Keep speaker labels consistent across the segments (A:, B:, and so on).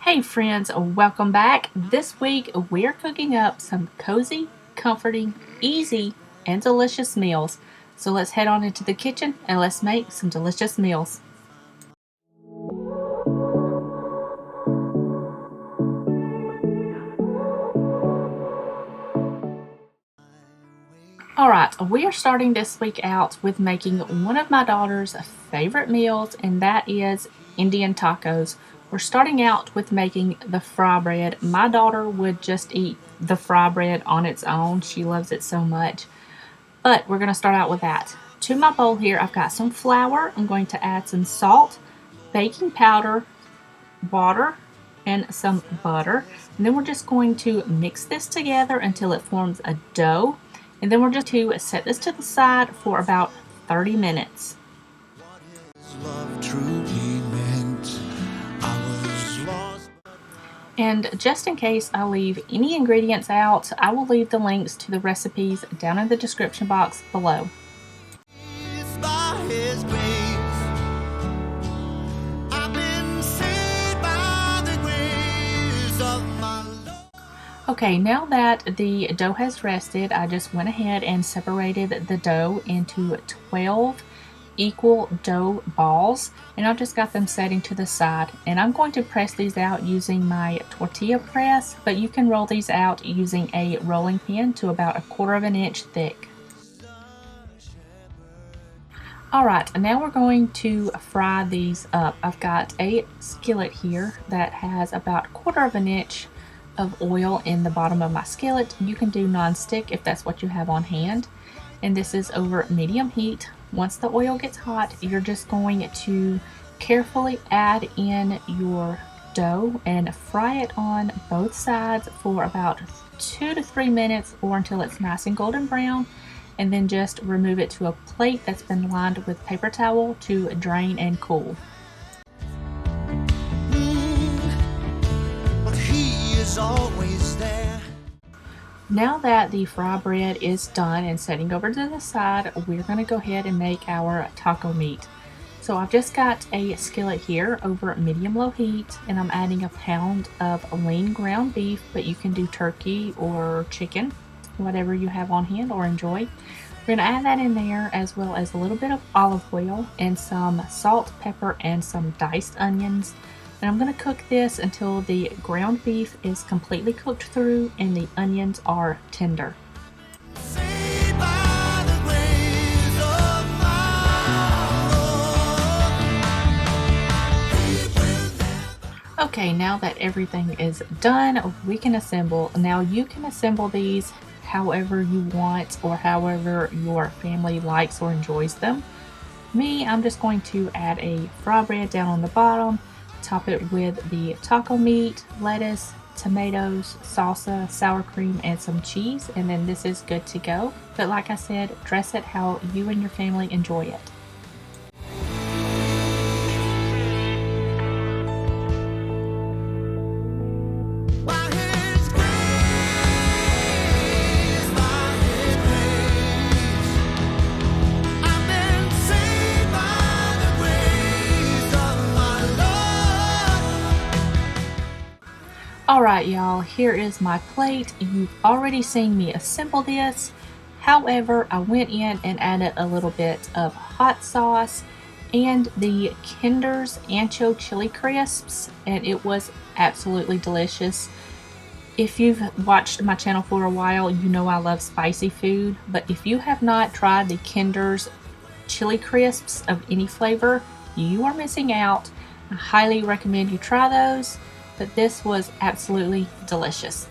A: Hey friends, welcome back. This week we're cooking up some cozy, comforting, easy, and delicious meals. So let's head on into the kitchen and let's make some delicious meals. Alright, we are starting this week out with making one of my daughter's favorite meals, and that is Indian tacos. We're starting out with making the fry bread. My daughter would just eat the fry bread on its own. She loves it so much. But we're going to start out with that. To my bowl here, I've got some flour. I'm going to add some salt, baking powder, water, and some butter. And then we're just going to mix this together until it forms a dough. And then we're just to set this to the side for about 30 minutes. And just in case I leave any ingredients out, I will leave the links to the recipes down in the description box below. Okay, now that the dough has rested, I just went ahead and separated the dough into 12 equal dough balls, and I've just got them setting to the side. And I'm going to press these out using my tortilla press, but you can roll these out using a rolling pin to about 1/4 of an inch thick. Alright, now we're going to fry these up. I've got a skillet here that has about 1/4 of an inch of oil in the bottom of my skillet. You can do non-stick if that's what you have on hand. And this is over medium heat. Once the oil gets hot, you're just going to carefully add in your dough and fry it on both sides for about 2 to 3 minutes or until it's nice and golden brown. And then just remove it to a plate that's been lined with paper towel to drain and cool. Always there. Now that the fry bread is done and setting over to the side, we're going to go ahead and make our taco meat. So I've just got a skillet here over medium-low heat, and I'm adding 1 pound of lean ground beef, but you can do turkey or chicken, whatever you have on hand or enjoy. We're going to add that in there, as well as a little bit of olive oil and some salt, pepper, and some diced onions. And I'm going to cook this until the ground beef is completely cooked through and the onions are tender. Okay, now that everything is done, we can assemble. Now you can assemble these however you want or however your family likes or enjoys them. Me, I'm just going to add a fry bread down on the bottom, top it with the taco meat, lettuce, tomatoes, salsa, sour cream, and some cheese, and then this is good to go. But like I said, dress it how you and your family enjoy it. Alright y'all, here is my plate. You've already seen me assemble this. However, I went in and added a little bit of hot sauce and the Kinder's Ancho Chili Crisps, and it was absolutely delicious. If you've watched my channel for a while, you know I love spicy food, but if you have not tried the Kinder's Chili Crisps of any flavor, you are missing out. I highly recommend you try those. But this was absolutely delicious.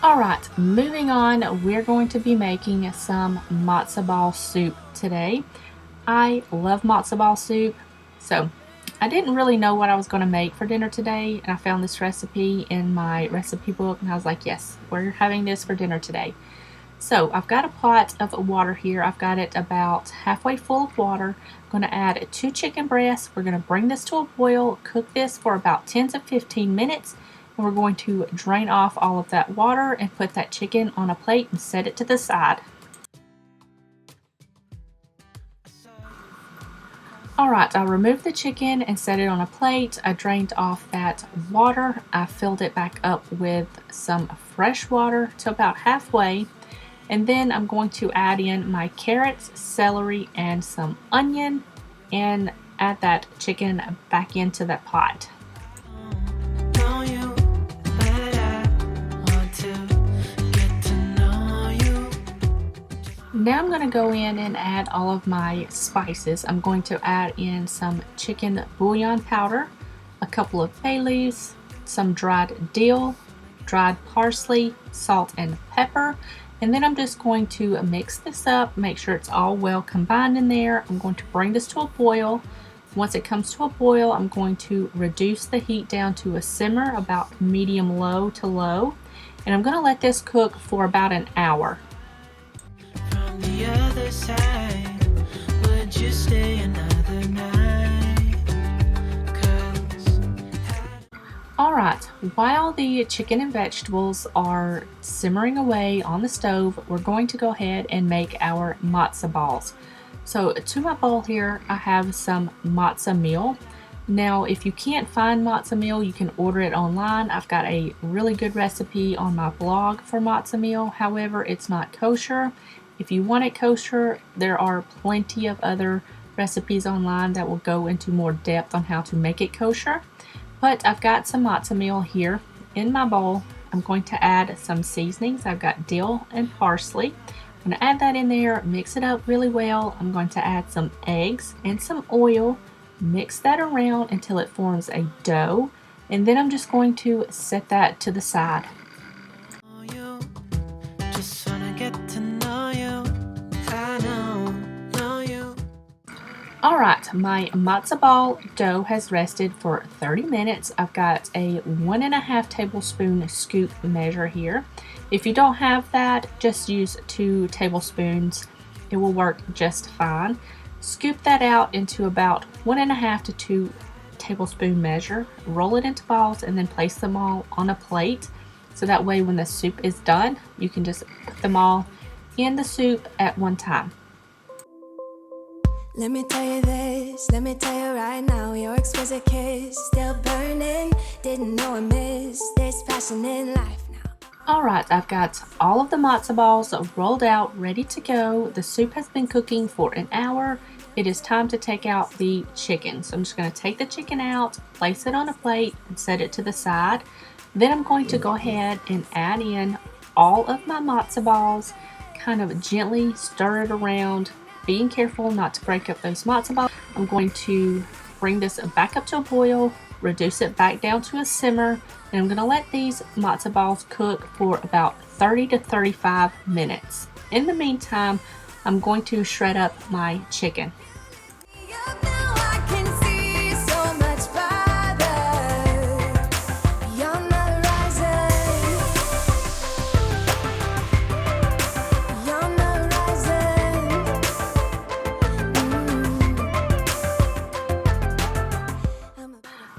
A: Alright, moving on, we're going to be making some matzo ball soup today. I love matzo ball soup, so I didn't really know what I was going to make for dinner today, and I found this recipe in my recipe book, and I was like, yes, we're having this for dinner today. So I've got a pot of water here. I've got it about halfway full of water. I'm going to add 2 chicken breasts. We're going to bring this to a boil, cook this for about 10 to 15 minutes, and we're going to drain off all of that water and put that chicken on a plate and set it to the side. Alright, I removed the chicken and set it on a plate. I drained off that water. I filled it back up with some fresh water to about halfway. And then I'm going to add in my carrots, celery, and some onion and add that chicken back into that pot. Now I'm going to go in and add all of my spices. I'm going to add in some chicken bouillon powder, a couple of bay leaves, some dried dill, dried parsley, salt and pepper, and then I'm just going to mix this up, make sure it's all well combined in there. I'm going to bring this to a boil. Once it comes to a boil, I'm going to reduce the heat down to a simmer, about medium low to low, and I'm going to let this cook for about an hour.
B: The other side, would you stay another night?
A: Alright, while the chicken and vegetables are simmering away on the stove, we're going to go ahead and make our matzo balls. So to my bowl here, I have some matzo meal. Now, if you can't find matzo meal, you can order it online. I've got a really good recipe on my blog for matzo meal. However, it's not kosher. If you want it kosher, there are plenty of other recipes online that will go into more depth on how to make it kosher. But I've got some matzo meal here in my bowl. I'm going to add some seasonings. I've got dill and parsley. I'm going to add that in there, mix it up really well. I'm going to add some eggs and some oil, mix that around until it forms a dough, and then I'm just going to set that to the side. Alright, my matzo ball dough has rested for 30 minutes. I've got a 1.5 tablespoon scoop measure here. If you don't have that, just use 2 tablespoons. It will work just fine. Scoop that out into about 1.5 to 2 tablespoon measure. Roll it into balls and then place them all on a plate. So that way when the soup is done, you can just put them all in the soup at one time.
B: Let me tell you this, let me tell you right now, your exquisite kiss still burning, didn't know I missed this passion in life now.
A: Alright, I've got all of the matzo balls rolled out, ready to go. The soup has been cooking for an hour. It is time to take out the chicken. So I'm just going to take the chicken out, place it on a plate, and set it to the side. Then I'm going to go ahead and add in all of my matzo balls, kind of gently stir it around, being careful not to break up those matzo balls. I'm going to bring this back up to a boil, reduce it back down to a simmer, and I'm going to let these matzo balls cook for about 30 to 35 minutes. In the meantime, I'm going to shred up my chicken.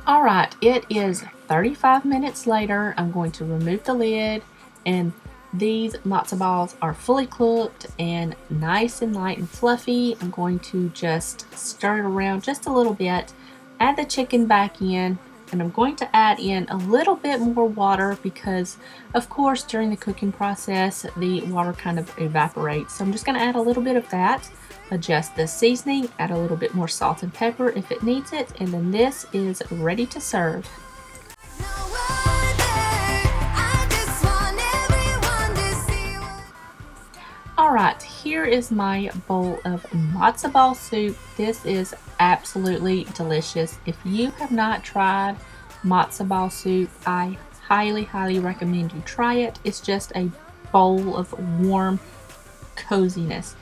A: Alright, it is 35 minutes later. I'm going to remove the lid, and these matzo balls are fully cooked and nice and light and fluffy. I'm going to just stir it around just a little bit, add the chicken back in, and I'm going to add in a little bit more water because, of course, during the cooking process, the water kind of evaporates. So I'm just going to add a little bit of that. Adjust the seasoning, add a little bit more salt and pepper if it needs it, and then this is ready to serve. Alright, here is my bowl of matzo ball soup. This is absolutely delicious. If you have not tried matzo ball soup, I highly recommend you try it. It's just a bowl of warm coziness,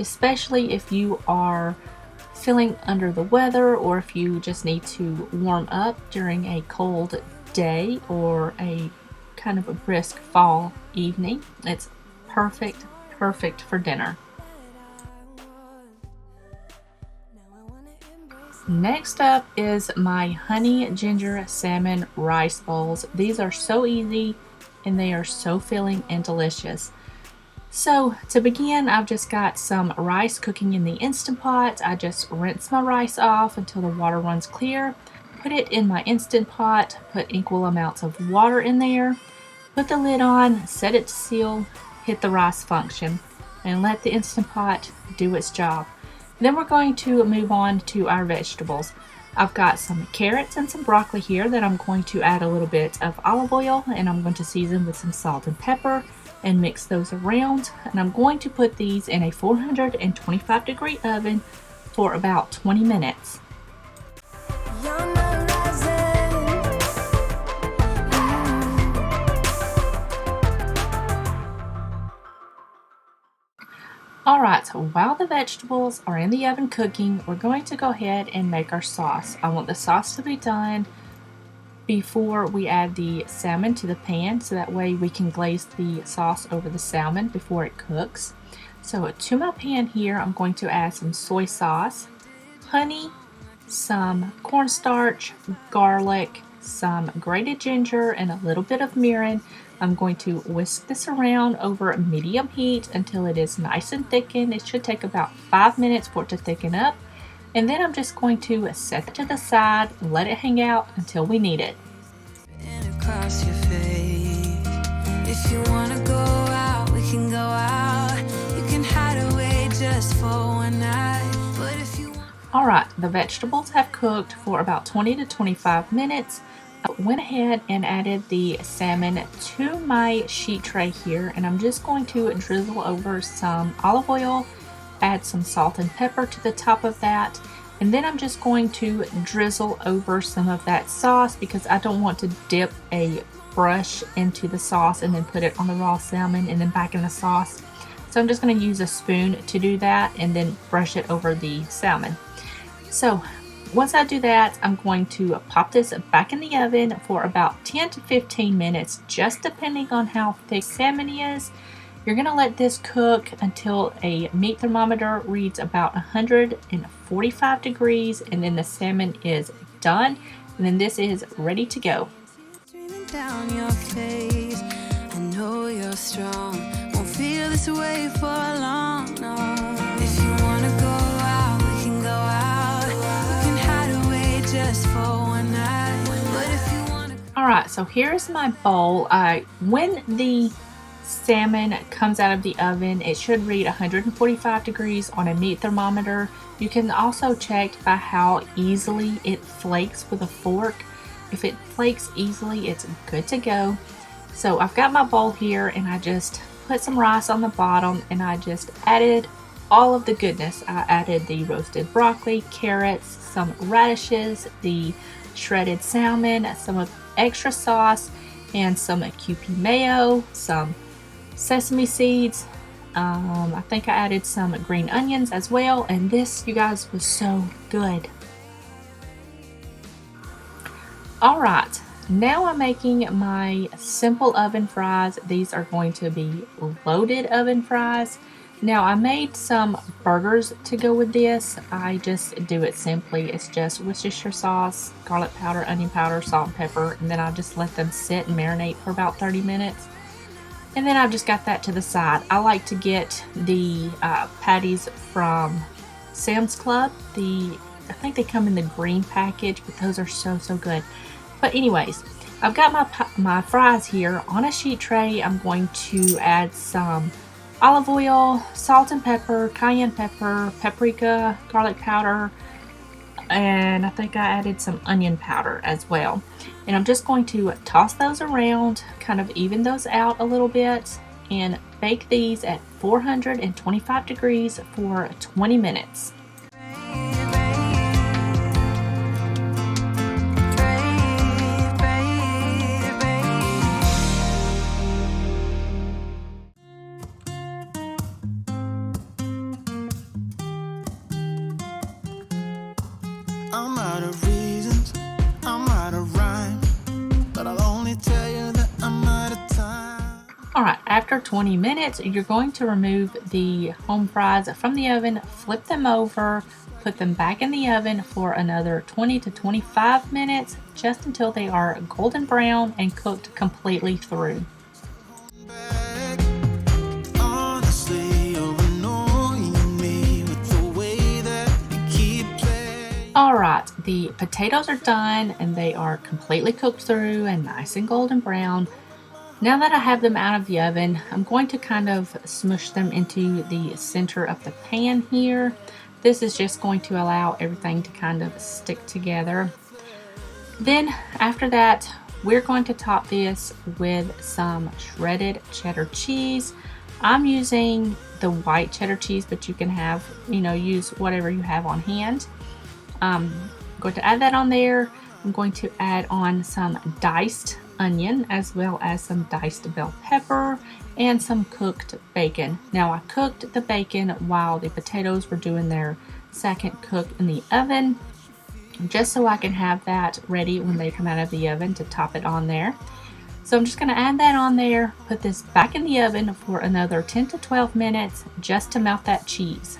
A: especially if you are feeling under the weather or if you just need to warm up during a cold day or a kind of a brisk fall evening. It's perfect for dinner. Next up is my honey ginger salmon rice bowls. These are so easy and they are so filling and delicious. So to begin, I've just got some rice cooking in the Instant Pot. I just rinse my rice off until the water runs clear, put it in my Instant Pot, put equal amounts of water in there, put the lid on, set it to seal, hit the rice function, and let the Instant Pot do its job. Then we're going to move on to our vegetables. I've got some carrots and some broccoli here that I'm going to add a little bit of olive oil, and I'm going to season with some salt and pepper and mix those around. And I'm going to put these in a 425-degree oven for about 20 minutes. Alright, so while the vegetables are in the oven cooking, we're going to go ahead and make our sauce. I want the sauce to be done before we add the salmon to the pan, so that way we can glaze the sauce over the salmon before it cooks. So to my pan here, I'm going to add some soy sauce, honey, some cornstarch, garlic, some grated ginger, and a little bit of mirin. I'm going to whisk this around over medium heat until it is nice and thickened. It should take about 5 minutes for it to thicken up. And then I'm just going to set it to the side, let it hang out until we need it.
B: Across your face. If you wanna go out, we can go out. You can hide away just for one night. But if you
A: Alright, the vegetables have cooked for about 20 to 25 minutes. I went ahead and added the salmon to my sheet tray here, and I'm just going to drizzle over some olive oil, add some salt and pepper to the top of that, and then I'm just going to drizzle over some of that sauce because I don't want to dip a brush into the sauce and then put it on the raw salmon and then back in the sauce. So I'm just going to use a spoon to do that and then brush it over the salmon. So once I do that, I'm going to pop this back in the oven for about 10 to 15 minutes, just depending on how thick salmon is. You're going to let this cook until a meat thermometer reads about 145 degrees, and then the salmon is done, and then this is ready to go.
B: down your face, I know you're strong. Won't feel this way for long, no. If you wanna go out, we can go out. You can hide away just for one night. But if you wanna...
A: Alright, so here's my bowl. When the salmon comes out of the oven, it should read 145 degrees on a meat thermometer. You can also check by how easily it flakes with a fork. If it flakes easily, it's good to go. So I've got my bowl here, and I just put some rice on the bottom, and I just added all of the goodness. I added the roasted broccoli, carrots, some radishes, the shredded salmon, some extra sauce, and some Kewpie mayo, some sesame seeds. I think I added some green onions as well, and this, you guys, was so good. Alright, now I'm making my simple oven fries. These are going to be loaded oven fries. Now I made some burgers to go with this. I just do it simply. It's just Worcestershire sauce, garlic powder, onion powder, salt and pepper, and then I just let them sit and marinate for about 30 minutes. And then I've just got that to the side. I like to get the patties from Sam's Club. I think they come in the green package, but those are so good. But anyways, I've got my fries here on a sheet tray. I'm going to add some olive oil, salt and pepper, cayenne pepper, paprika, garlic powder, and I think I added some onion powder as well. And I'm just going to toss those around, kind of even those out a little bit, and bake these at 425 degrees for 20 minutes.
B: I'm out of reasons, I'm out of rhyme, but I'll only tell you that I'm out of time.
A: Alright, after 20 minutes, you're going to remove the home fries from the oven, flip them over, put them back in the oven for another 20 to 25 minutes, just until they are golden brown and cooked completely through.
B: On a
A: Alright, the potatoes are done and they are completely cooked through and nice and golden brown. Now that I have them out of the oven, I'm going to kind of smush them into the center of the pan here. This is just going to allow everything to kind of stick together. Then after that, we're going to top this with some shredded cheddar cheese. I'm using the white cheddar cheese, but you can have, use whatever you have on hand. I'm going to add that on there. I'm going to add on some diced onion as well as some diced bell pepper and some cooked bacon. Now I cooked the bacon while the potatoes were doing their second cook in the oven, just so I can have that ready when they come out of the oven to top it on there. So I'm just going to add that on there, put this back in the oven for another 10 to 12 minutes just to melt that cheese.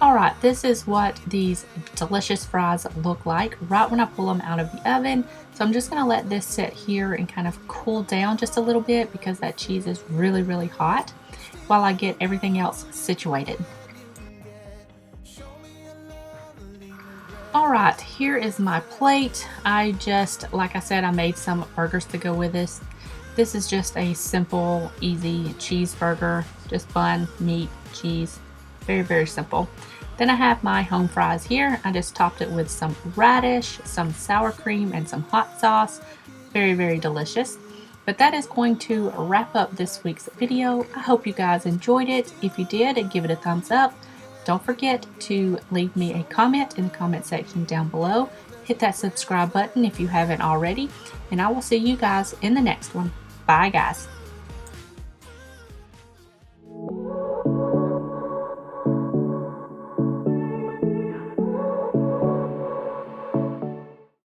A: Alright, this is what these delicious fries look like right when I pull them out of the oven. So I'm just going to let this sit here and kind of cool down just a little bit because that cheese is really, really hot while I get everything else situated. Alright, here is my plate. Like I said, I made some burgers to go with this. This is just a simple, easy cheeseburger. Just bun, meat, cheese. Very, very simple. Then I have my home fries here. I just topped it with some radish, some sour cream, and some hot sauce. Very, very delicious. But that is going to wrap up this week's video. I hope you guys enjoyed it. If you did, give it a thumbs up. Don't forget to leave me a comment in the comment section down below. Hit that subscribe button if you haven't already. And I will see you guys in the next one. Bye, guys.